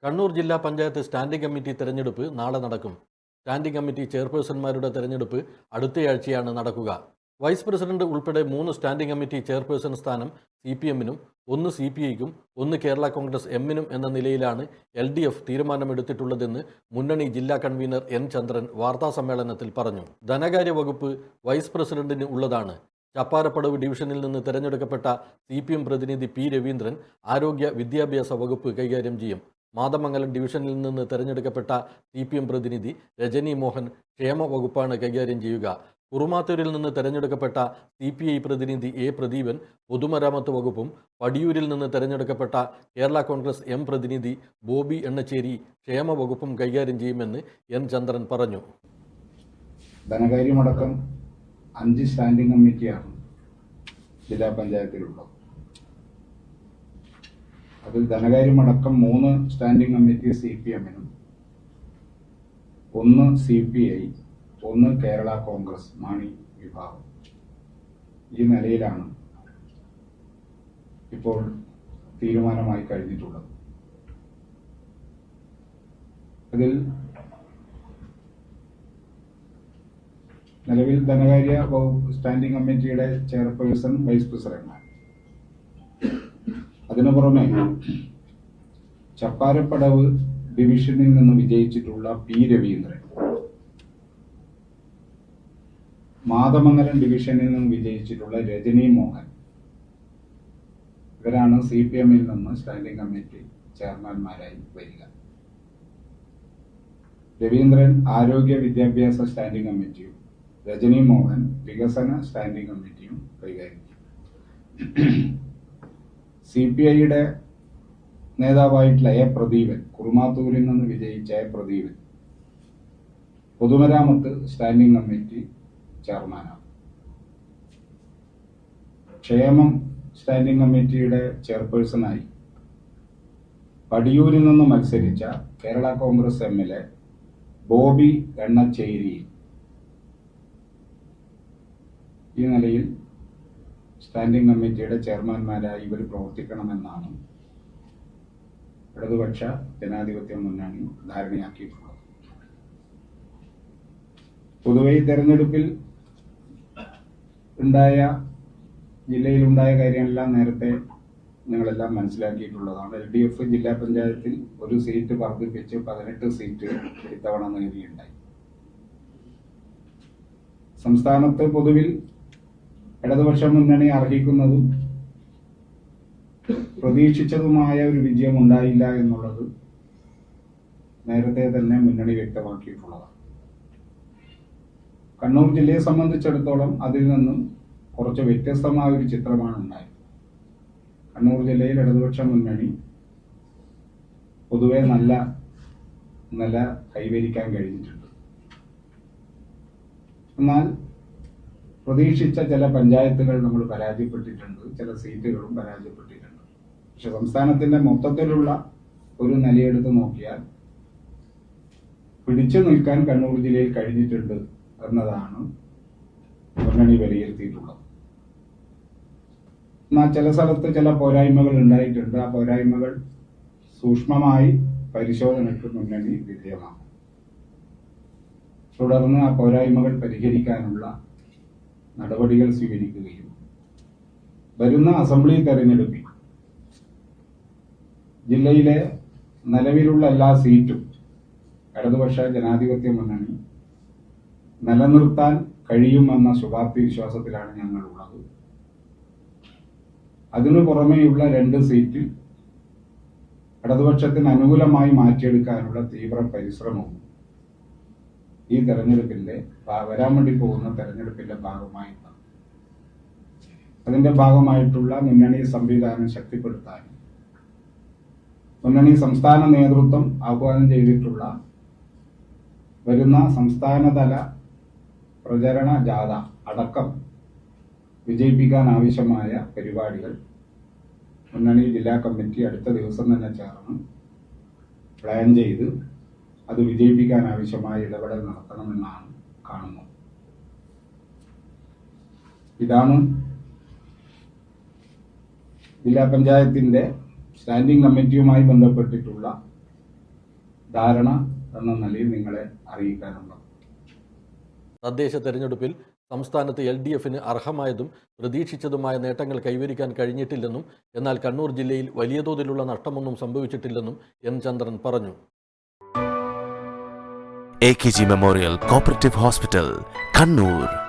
കണ്ണൂർ ജില്ലാ panchayat standing committee തെരഞ്ഞെടുപ്പ് നാളെ നടക്കും. സ്റ്റാൻഡിംഗ് കമ്മിറ്റി ചെയർപേഴ്സൺമാരുടെ തെരഞ്ഞെടുപ്പ് അടുത്തയാഴ്ചയാണ് നടക്കുക. വൈസ് പ്രസിഡന്റ് ഉൾപ്പെടെ 3 സ്റ്റാൻഡിംഗ് കമ്മിറ്റി ചെയർപേഴ്സൺ സ്ഥാനം CPM-നും 1 CPI-ക്കും 1 കേരള കോൺഗ്രസ് M-നും എന്ന നിലയിലാണ് LDF തീരുമാനമെടുത്തിട്ടുള്ളതെന്ന് മുന്നണി ജില്ലാ കൺവീനർ N ചന്ദ്രൻ വാർത്താസമ്മേളനത്തിൽ പറഞ്ഞു. ധനകാര്യ വകുപ്പ് വൈസ് പ്രസിഡന്റിന് ഉള്ളതാണ്. ചപ്പാരപ്പടവ് ഡിവിഷനിൽ നിന്ന് തെരഞ്ഞെടുക്കപ്പെട്ട CPM പ്രതിനിധി P രവീന്ദ്രൻ ആരോഗ്യ വിദ്യാഭ്യാസ വകുപ്പ് കൈകാര്യം ചെയ്യും. മാതമംഗലം ഡിവിഷനിൽ നിന്ന് തെരഞ്ഞെടുക്കപ്പെട്ട CPM പ്രതിനിധി രജനി മോഹൻ ക്ഷേമ വകുപ്പാണ് കൈകാര്യം ചെയ്യുക. കുറുമാത്തൂരിൽ നിന്ന് തെരഞ്ഞെടുക്കപ്പെട്ട CPI പ്രതിനിധി A പ്രദീപൻ പൊതുമരാമത്ത് വകുപ്പും പടിയൂരിൽ നിന്ന് തെരഞ്ഞെടുക്കപ്പെട്ട കേരള കോൺഗ്രസ് M പ്രതിനിധി ബോബി എണ്ണച്ചേരി ക്ഷേമ വകുപ്പും കൈകാര്യം ചെയ്യുമെന്ന് N ചന്ദ്രൻ പറഞ്ഞു. ധനകാര്യമടക്കം 5 സ്റ്റാൻഡിംഗ് കമ്മിറ്റിയാണ് ജില്ലാ പഞ്ചായത്തിലുള്ളത്. അതിൽ ധനകാര്യമടക്കം 3 സ്റ്റാൻഡിംഗ് കമ്മിറ്റി CPM-നും 1 CPI, 1 കേരള കോൺഗ്രസ് മാണി വിഭാഗം. ഈ നിലയിലാണ് ഇപ്പോൾ തീരുമാനമായി കഴിഞ്ഞിട്ടുള്ളത്. അതിൽ നിലവിൽ ധനകാര്യ വകുപ്പ് സ്റ്റാൻഡിംഗ് കമ്മിറ്റിയുടെ ചെയർപേഴ്സൺ വൈസ് പ്രസിഡന്റാണ്. അതിനു പുറമെ ചപ്പാരപ്പടവ് ഡിവിഷനിൽ നിന്ന് വിജയിച്ചിട്ടുള്ള P രവീന്ദ്രൻ, മാതമംഗലം ഡിവിഷനിൽ നിന്ന് വിജയിച്ചിട്ടുള്ള രജനി മോഹൻ, ഇവരാണ് CPM-ൽ നിന്ന് സ്റ്റാൻഡിംഗ് കമ്മിറ്റി ചെയർമാൻമാരായി വരിക. രവീന്ദ്രൻ ആരോഗ്യ വിദ്യാഭ്യാസ സ്റ്റാൻഡിംഗ് കമ്മിറ്റിയും രജനി മോഹൻ വികസന സ്റ്റാൻഡിംഗ് കമ്മിറ്റിയും കൈകാര്യം ചെയ്യും. CPI-യുടെ നേതാവായിട്ടുള്ള A പ്രദീപൻ, കുറുമാത്തൂരിൽ നിന്ന് വിജയിച്ച A പ്രദീപൻ പൊതുമരാമത്ത് സ്റ്റാൻഡിംഗ് കമ്മിറ്റി ചെയർമാനാണ്. ക്ഷേമം സ്റ്റാൻഡിംഗ് കമ്മിറ്റിയുടെ ചെയർപേഴ്സണായി പടിയൂരിൽ നിന്ന് മത്സരിച്ച കേരള കോൺഗ്രസ് M-ലെ ബോബി എണ്ണച്ചേരി ഈ നിലയിൽ സ്റ്റാൻഡിംഗ് കമ്മിറ്റിയുടെ ചെയർമാൻമാരായി ഇവർ പ്രവർത്തിക്കണമെന്നാണ് ഇടതുപക്ഷ ജനാധിപത്യ മുന്നണി ധാരണയാക്കിയിട്ടുള്ളത്. പൊതുവെ ഈ തെരഞ്ഞെടുപ്പിൽ ജില്ലയിലുണ്ടായ കാര്യങ്ങളെല്ലാം നേരത്തെ നിങ്ങളെല്ലാം മനസ്സിലാക്കിയിട്ടുള്ളതാണ്. LDF ജില്ലാ പഞ്ചായത്തിൽ 1 സീറ്റ് വർദ്ധിപ്പിച്ച് 18 സീറ്റ് ഇത്തവണ നേടിയുണ്ടായി. സംസ്ഥാനത്ത് പൊതുവിൽ ഇടതുപക്ഷ മുന്നണി അർഹിക്കുന്നതും പ്രതീക്ഷിച്ചതുമായ ഒരു വിജയം ഉണ്ടായില്ല എന്നുള്ളത് നേരത്തെ തന്നെ മുന്നണി വ്യക്തമാക്കിയിട്ടുള്ളതാണ്. കണ്ണൂർ ജില്ലയെ സംബന്ധിച്ചിടത്തോളം അതിൽ നിന്നും കുറച്ച് വ്യത്യസ്തമായ ഒരു ചിത്രമാണ് ഉണ്ടായത്. കണ്ണൂർ ജില്ലയിൽ ഇടതുപക്ഷ മുന്നണി പൊതുവെ നല്ല നില കൈവരിക്കാൻ കഴിഞ്ഞിട്ടുണ്ട്. എന്നാൽ പ്രതീക്ഷിച്ച ചില പഞ്ചായത്തുകൾ നമ്മൾ പരാജയപ്പെട്ടിട്ടുണ്ട്, ചില സീറ്റുകളും പരാജയപ്പെട്ടിട്ടുണ്ട്. പക്ഷെ സംസ്ഥാനത്തിന്റെ മൊത്തത്തിലുള്ള ഒരു നിലയെടുത്ത് നോക്കിയാൽ പിടിച്ചു നിൽക്കാൻ കണ്ണൂർ ജില്ലയിൽ കഴിഞ്ഞിട്ടുണ്ട് എന്നതാണ് മുന്നണി വിലയിരുത്തിയിട്ടുള്ളത്. എന്നാൽ ചില സ്ഥലത്ത് ചില പോരായ്മകൾ ഉണ്ടായിട്ടുണ്ട്. ആ പോരായ്മകൾ സൂക്ഷ്മമായി പരിശോധനയ്ക്ക് മുന്നണി വിധേയമാണ്. തുടർന്ന് ആ പോരായ്മകൾ പരിഹരിക്കാനുള്ള നടപടികൾ സ്വീകരിക്കുകയും വരുന്ന അസംബ്ലി തെരഞ്ഞെടുപ്പിൽ ജില്ലയിലെ നിലവിലുള്ള എല്ലാ സീറ്റും ഇടതുപക്ഷ ജനാധിപത്യ മുന്നണി നിലനിർത്താൻ കഴിയുമെന്ന ശുഭാപ്തി വിശ്വാസത്തിലാണ് ഞങ്ങളുള്ളത്. അതിനു പുറമെയുള്ള 2 സീറ്റിൽ ഇടതുപക്ഷത്തിന് അനുകൂലമായി മാറ്റിയെടുക്കാനുള്ള തീവ്ര പരിശ്രമവും ഈ തെരഞ്ഞെടുപ്പിന്റെ വരാൻ വേണ്ടി പോകുന്ന തെരഞ്ഞെടുപ്പിന്റെ ഭാഗമായിട്ടാണ്. അതിന്റെ ഭാഗമായിട്ടുള്ള മുന്നണി സംവിധാനം ശക്തിപ്പെടുത്താൻ മുന്നണി സംസ്ഥാന നേതൃത്വം ആഹ്വാനം ചെയ്തിട്ടുള്ള വരുന്ന സംസ്ഥാനതല പ്രചരണ ജാഥ അടക്കം വിജയിപ്പിക്കാൻ ആവശ്യമായ പരിപാടികൾ മുന്നണി ജില്ലാ കമ്മിറ്റി അടുത്ത ദിവസം തന്നെ ചേർന്ന് പ്ലാൻ ചെയ്ത് അത് വിജയിപ്പിക്കാൻ ആവശ്യമായ ഇടപെടൽ നടത്തണമെന്നാണ് കാണുന്നത്. ഇതാണ് ജില്ലാ പഞ്ചായത്തിന്റെ സ്റ്റാൻഡിംഗ് കമ്മിറ്റിയുമായി ബന്ധപ്പെട്ടിട്ടുള്ള ധാരണ എന്ന നിലയിൽ നിങ്ങളെ അറിയിക്കാനുള്ളത്. തദ്ദേശ തെരഞ്ഞെടുപ്പിൽ സംസ്ഥാനത്ത് LDFന് അർഹമായതും പ്രതീക്ഷിച്ചതുമായ നേട്ടങ്ങൾ കൈവരിക്കാൻ കഴിഞ്ഞിട്ടില്ലെന്നും എന്നാൽ കണ്ണൂർ ജില്ലയിൽ വലിയ തോതിലുള്ള നഷ്ടമൊന്നും സംഭവിച്ചിട്ടില്ലെന്നും N. ചന്ദ്രൻ പറഞ്ഞു. AKG memorial cooperative hospital, Kannur.